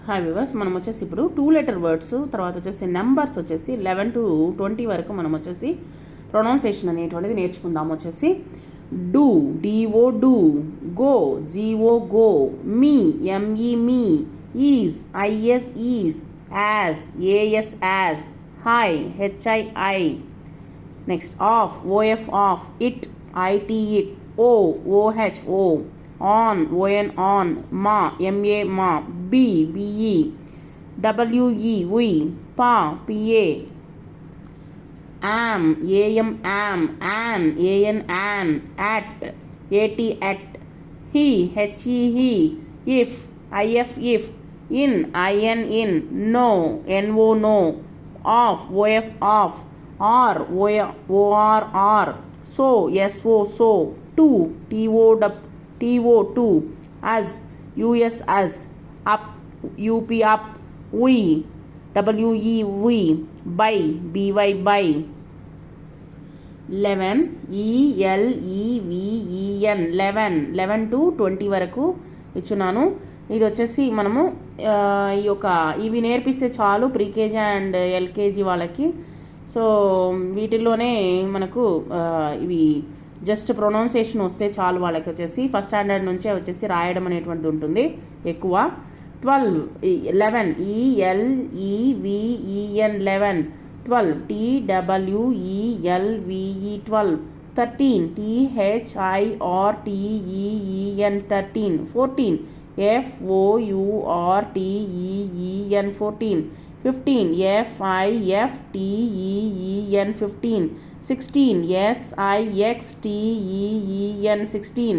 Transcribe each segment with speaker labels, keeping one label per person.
Speaker 1: Hi viewers, మనం వచ్చేసి ఇప్పుడు 2 లెటర్ వర్డ్స్ తర్వాత వచ్చేసి నెంబర్స్ వచ్చేసి 11 to 20 వరకు మనం వచ్చేసి ప్రొనౌన్సియేషన్ అనేటువంటిది నేర్చుకుందాం. వచ్చేసి do, D O do, go, G O go, me, M E me, is, I S is, as, A S as, hi, H I I, next of, O F of, it, I T it, oh, O H oh, on, O N on, ma, M A ma, be, B E, W E we, pa, P A, am, am am, an, an, at, at, he, he, if, if, in, in, no, no, off, off, or, or, so, so, to, to, as, as, up, up, we, we, by, by, 11, ELEVEN, 11 to 20 వరకు ఇచ్చున్నాను. ఇది వచ్చేసి మనము ఈ యొక్క ఇవి నేర్పిస్తే చాలు pre-KG and LKG వాళ్ళకి. సో వీటిల్లోనే మనకు ఇవి జస్ట్ ప్రొనౌన్సియేషన్ వస్తే చాలు వాళ్ళకి. వచ్చేసి ఫస్ట్ స్టాండర్డ్ నుంచే వచ్చేసి రాయడం అనేటువంటిది ఉంటుంది ఎక్కువ. 12, 11, ELEVEN, 11, 12, TWELVE, 12, 13, THIRTEEN, 13, 14, FOURTEEN, 14, 15, FIFTEEN, 15, 16, SIXTEEN, 16,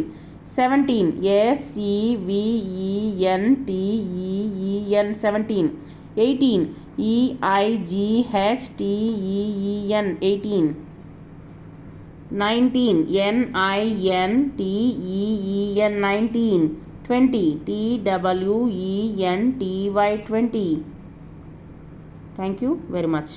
Speaker 1: 17, SEVENTEEN, 17, 18, EIGHTEEN, 18, 19, NINTEEN, 19, 20, TWENTY, 20. Thank you very much.